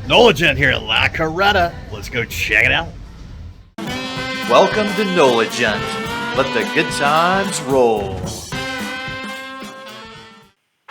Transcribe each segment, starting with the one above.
Nolagent here at La Carreta. Let's go check it out. Welcome to Nolagent. Let the good times roll.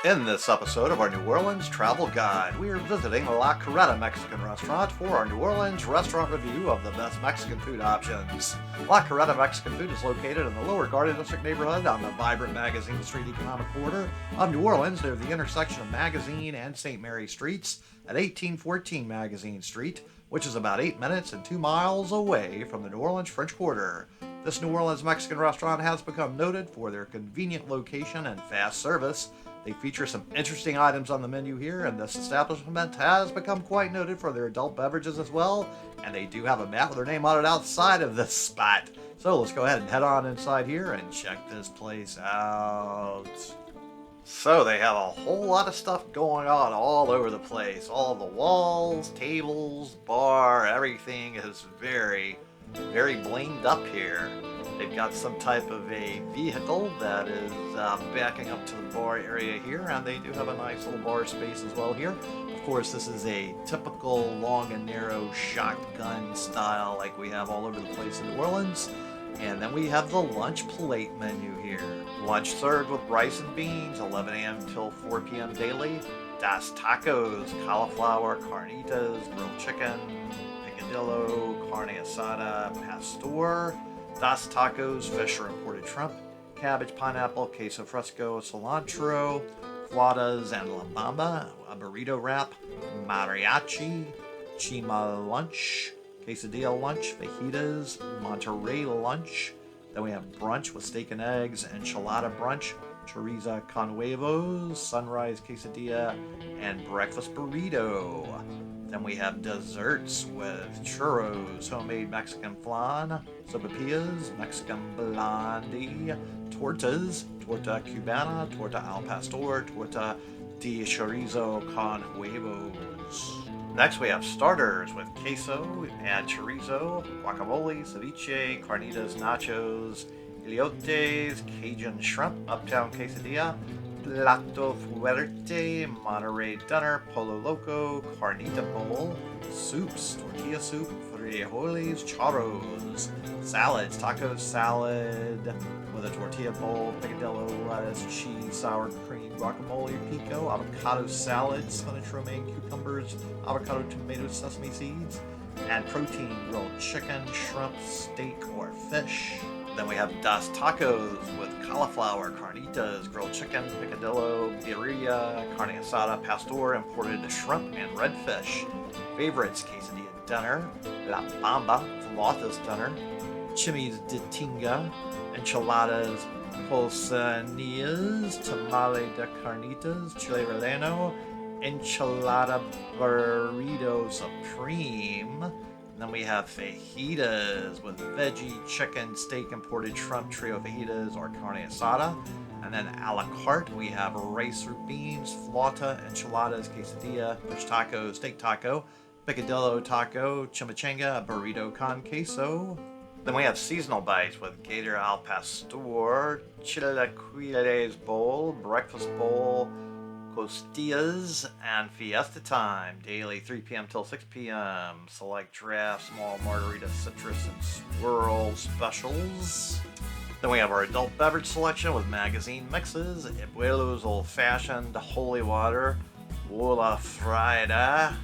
In this episode of our New Orleans Travel Guide, we are visiting La Carreta Mexican Restaurant for our New Orleans restaurant review of the best Mexican food options. La Carreta Mexican Food is located in the Lower Garden District neighborhood on the vibrant Magazine Street economic corridor of New Orleans near the intersection of Magazine and St. Mary Streets at 1814 Magazine Street, which is about 8 minutes and 2 miles away from the New Orleans French Quarter. This New Orleans Mexican restaurant has become noted for their convenient location and fast service. They feature some interesting items on the menu here, and this establishment has become quite noted for their adult beverages as well, and they do have a mat with their name on it outside of this spot. So let's go ahead and head on inside here and check this place out. So they have a whole lot of stuff going on all over the place. All the walls, tables, bar, everything is very blinged up here. They've got some type of a vehicle that is backing up to the bar area here, and they do have a nice little bar space as well here. Of course, this is a typical long and narrow shotgun style like we have all over the place in New Orleans. And then we have the lunch plate menu here. Lunch served with rice and beans, 11 a.m. till 4 p.m. daily. Das Tacos, cauliflower, carnitas, grilled chicken, picadillo, carne asada, pastor. Das Tacos, fish or imported shrimp, cabbage, pineapple, queso fresco, cilantro, flautas and la bamba, a burrito wrap, mariachi, chima lunch, quesadilla lunch, fajitas, Monterey lunch. Then we have brunch with steak and eggs, enchilada brunch, chorizo con huevos, sunrise quesadilla, and breakfast burrito. Then we have desserts with churros, homemade Mexican flan, sopapillas, Mexican blondie, tortas, torta cubana, torta al pastor, torta de chorizo con huevos. Next we have starters with queso and chorizo, guacamole, ceviche, carnitas, nachos, elotes, Cajun shrimp, uptown quesadilla, plato fuerte, Monterey dinner, polo loco, carnita bowl, soups, tortilla soup, frijoles, charros, salads, taco salad with a tortilla bowl, picadillo, lettuce, cheese, sour cream, guacamole, pico, avocado salad, spinach, romaine, cucumbers, avocado, tomatoes, sesame seeds, and protein, grilled chicken, shrimp, steak, or fish. Then we have Das Tacos with cauliflower, carnitas, grilled chicken, picadillo, birria, carne asada, pastor, imported shrimp, and redfish. Favorites, quesadilla dinner, la bamba, flautas dinner, chimis de tinga, enchiladas costeñas, tamale de carnitas, chile relleno, enchilada burrito supreme. Then we have fajitas with veggie, chicken, steak, imported shrimp, trio fajitas, or carne asada. And then a la carte, we have rice or beans, flauta, enchiladas, quesadilla, fish taco, steak taco, picadillo taco, chimichanga, burrito con queso. Then we have seasonal bites with gator al pastor, chilaquiles bowl, breakfast bowl, costillas, and fiesta time, daily 3 p.m. till 6 p.m. Select draft, small margarita, citrus, and swirl specials. Then we have our adult beverage selection with magazine mixes, Abuelo's Old Fashioned, Holy Water, Wola Frida,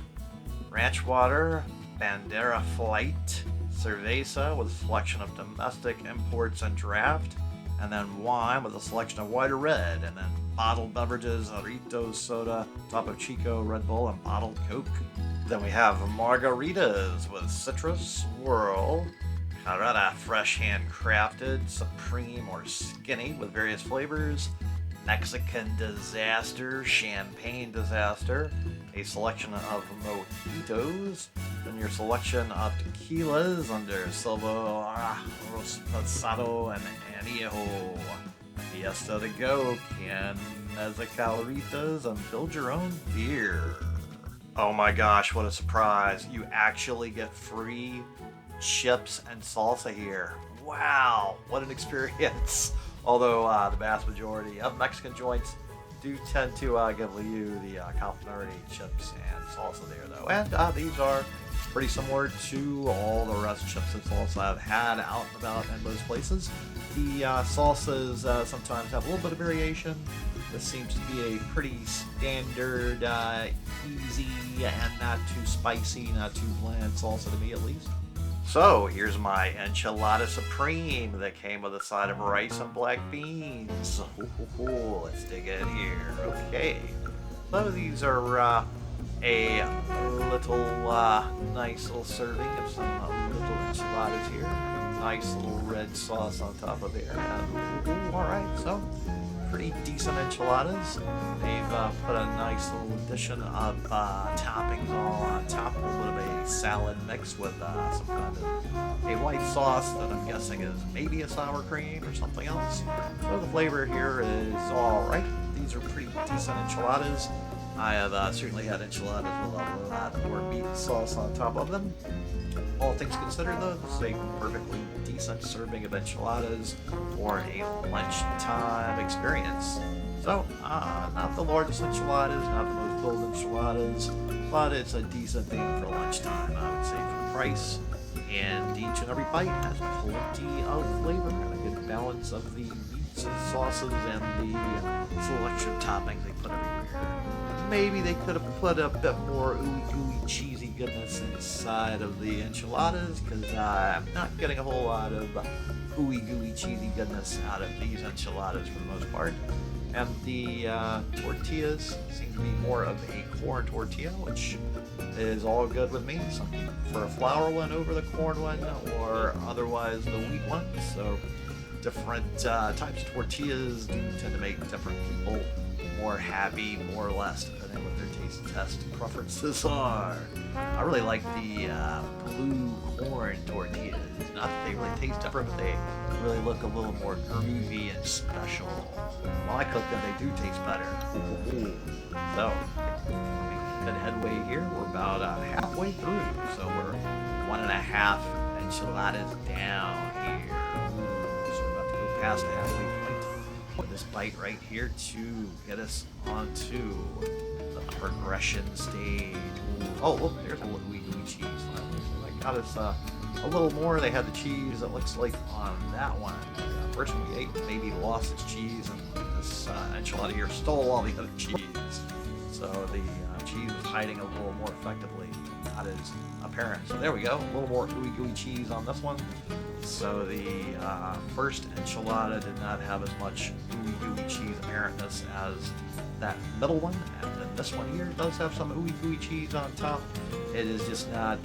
Ranch Water, Bandera Flight, Cerveza with a selection of domestic imports and draft, and then wine with a selection of white or red, and then bottled beverages, Aritos soda, Topo Chico, Red Bull, and bottled Coke. Then we have margaritas with citrus, swirl, Carreta fresh handcrafted, supreme or skinny with various flavors, Mexican disaster, champagne disaster, a selection of mojitos, then your selection of tequilas under Silva, Rosado, and Añejo. Fiesta to go, can mezcaleritas, and build your own beer. Oh my gosh, what a surprise. You actually get free chips and salsa here. Wow, what an experience. Although the vast majority of Mexican joints do tend to give you the complimentary chips and salsa there, though. So, and these are pretty similar to all the rest chips and salsa I've had out and about in most places. The salsas sometimes have a little bit of variation. This seems to be a pretty standard, easy, and not too spicy, not too bland salsa to me at least. So here's my enchilada supreme that came with a side of rice and black beans. Let's dig in here. Okay. So these are a little nice little serving of some little enchiladas here. Nice little red sauce on top of there. And, all right, so pretty decent enchiladas. They've put a nice little addition of toppings all on top, a little bit of a salad mix with some kind of a white sauce that I'm guessing is maybe a sour cream or something else. So the flavor here is all right. These are pretty decent enchiladas. I have certainly had enchiladas with a lot more meat and sauce on top of them. All things considered, though, this is a perfectly decent serving of enchiladas for a lunchtime experience. So, not the largest enchiladas, not the most filled enchiladas, but it's a decent thing for lunchtime, I would say, for the price. And each and every bite has plenty of flavor and a good balance of the meats and sauces and the selection of toppings they put everywhere. Maybe they could have put a bit more ooey gooey cheesy goodness inside of the enchiladas, because I'm not getting a whole lot of ooey gooey cheesy goodness out of these enchiladas for the most part. And the tortillas seem to be more of a corn tortilla, which is all good with me. Some people prefer a flour one over the corn one, or otherwise the wheat one. So different types of tortillas do tend to make different people more happy, more or less, depending on what their taste test preferences are. I really like the blue corn tortillas. Not that they really taste different, but they really look a little more groovy and special. While I cook them, they do taste better. So, making good headway here. We're about halfway through, so we're 1.5 enchiladas down here. So we're about to go past the halfway point with this bite right here to get us onto the progression stage. Oh, look, there's a little gooey cheese. I got us a little more. They had the cheese, it looks like, on that one. The first one we ate maybe lost its cheese, and this enchilada here stole all the other cheese. So the cheese was hiding a little more effectively. That is apparent. So there we go. A little more ooey gooey cheese on this one. So the first enchilada did not have as much ooey gooey cheese apparentness as that middle one, and then this one here does have some ooey gooey cheese on top. It is just not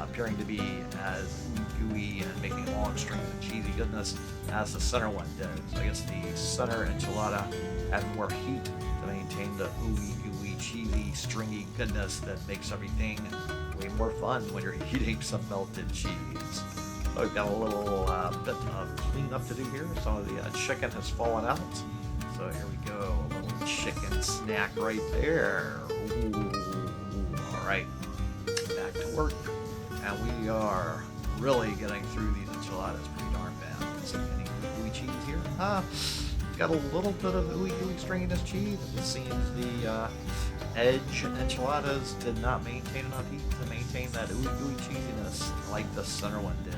appearing to be as ooey gooey and making long strings of cheesy goodness as the center one did. So I guess the center enchilada had more heat to maintain the ooey gooey cheesy stringy goodness that makes everything way more fun when you're eating some melted cheese. I've got a little bit of cleanup to do here. Some of the chicken has fallen out. So here we go. A little chicken snack right there. Ooh. All right. Back to work. And we are really getting through these enchiladas pretty darn fast. Any gooey cheese here? Got a little bit of ooey gooey stringiness cheese. It seems the edge enchiladas did not maintain enough heat to maintain that ooey gooey cheesiness like the center one did.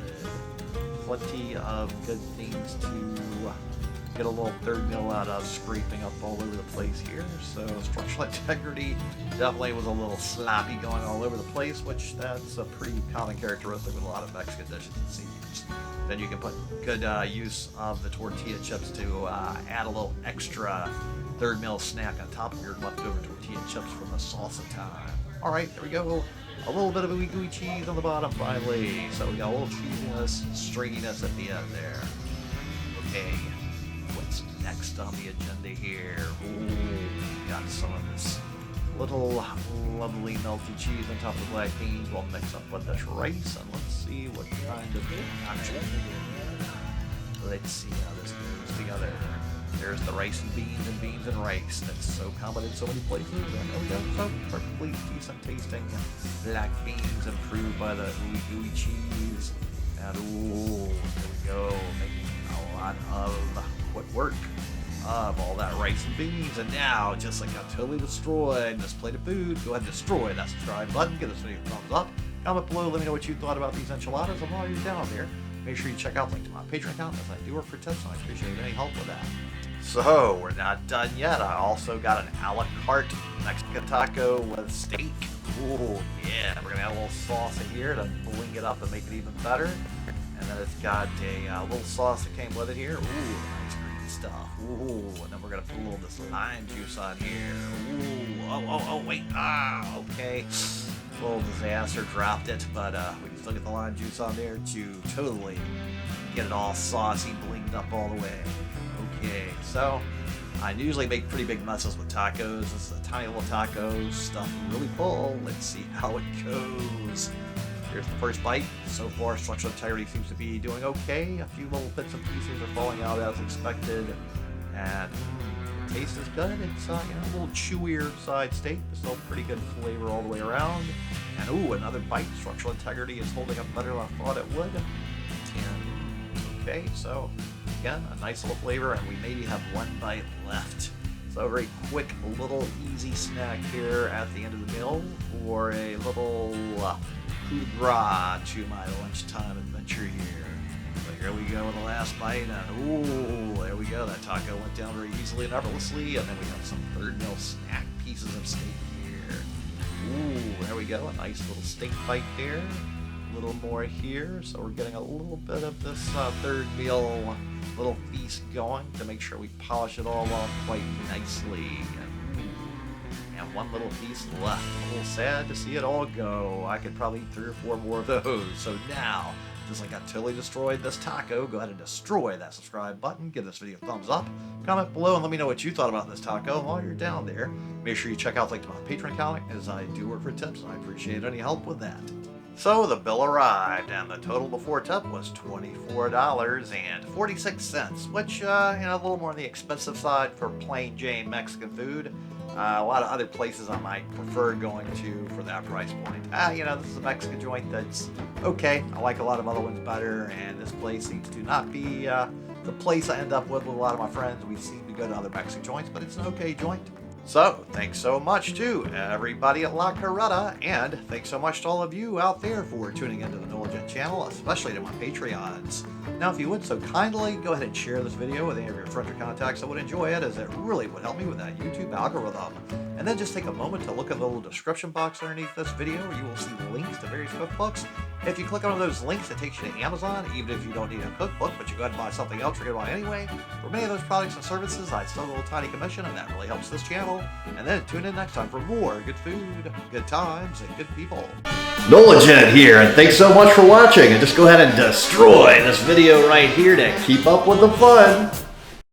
Plenty of good things to get a little third meal out of, scraping up all over the place here. So structural integrity definitely was a little sloppy, going all over the place, which that's a pretty common characteristic with a lot of Mexican dishes, it seems. Then you can put good use of the tortilla chips to add a little extra third meal snack on top of your leftover tortilla chips from the salsa time. All right, there we go. A little bit of ooey gooey cheese on the bottom finally. So we got a little cheesiness, stringiness at the end there. Okay, what's next on the agenda here? Ooh, got some of this little lovely melty cheese on top of the black beans. We'll mix up with this rice, and let's see what kind of action. Let's see how this goes together. There's the rice and beans and rice. That's so common in so many places. And there we go. So perfectly decent tasting black beans improved by the ooey gooey cheese. And ooh, there we go. Making a lot of quick work. of all that rice and beans. And now, just like I totally destroyed this plate of food, go ahead and destroy that subscribe button. Give this video a thumbs up. Comment below, let me know what you thought about these enchiladas. And while you're down there, make sure you check out the link to my Patreon account, as I do work for tips, and I appreciate any help with that. So, we're not done yet. I also got an a la carte Mexican taco with steak. Ooh, yeah. We're going to add a little sauce in here to bling it up and make it even better. And then it's got a little sauce that came with it here. Ooh, nice green stuff. Ooh, and then we're going to put a little of this lime juice on here. Ooh, wait. Okay. A little disaster, dropped it, but we can still get the lime juice on there to totally get it all saucy, blinged up all the way. Okay, so I usually make pretty big messes with tacos. This is a tiny little taco, stuffed really full. Let's see how it goes. Here's the first bite. So far, structural integrity seems to be doing okay. A few little bits and pieces are falling out as expected, and the taste is good. It's a little chewier side steak. Still pretty good flavor all the way around. And ooh, another bite. Structural integrity is holding up better than I thought it would. And okay, so again, a nice little flavor, and we maybe have one bite left. So a very quick, little easy snack here at the end of the meal for a little coup de grace to my lunchtime adventure here. So here we go with the last bite, and ooh, there we go. That taco went down very easily and effortlessly, and then we have some third meal snack pieces of steak here. Ooh, there we go. A nice little steak bite there. A little more here, so we're getting a little bit of this third meal little feast going to make sure we polish it all off quite nicely. And one little piece left. A little sad to see it all go. I could probably eat 3 or 4 more of those. So now, just like I totally destroyed this taco, go ahead and destroy that subscribe button. Give this video a thumbs up. Comment below and let me know what you thought about this taco. And while you're down there, make sure you check out the link to my Patreon account, as I do work for tips, and I appreciate any help with that. So the bill arrived, and the total before tip was $24.46, which, a little more on the expensive side for plain Jane Mexican food. A lot of other places I might prefer going to for that price point. This is a Mexican joint that's okay. I like a lot of other ones better, and this place seems to not be the place I end up with a lot of my friends. We seem to go to other Mexican joints, but it's an okay joint. So, thanks so much to everybody at La Carreta, and thanks so much to all of you out there for tuning into the Nolegent channel, especially to my Patreons. Now, if you would so kindly, go ahead and share this video with any of your friends or contacts that would enjoy it, as it really would help me with that YouTube algorithm. And then just take a moment to look at the little description box underneath this video, where you will see links to various cookbooks. If you click on those links, it takes you to Amazon, even if you don't need a cookbook, but you go ahead and buy something else you're going to buy anyway. For many of those products and services, I still get a little tiny commission, and that really helps this channel. And then tune in next time for more good food, good times, and good people. Nolegent here, and thanks so much for watching. And just go ahead and destroy this video right here to keep up with the fun.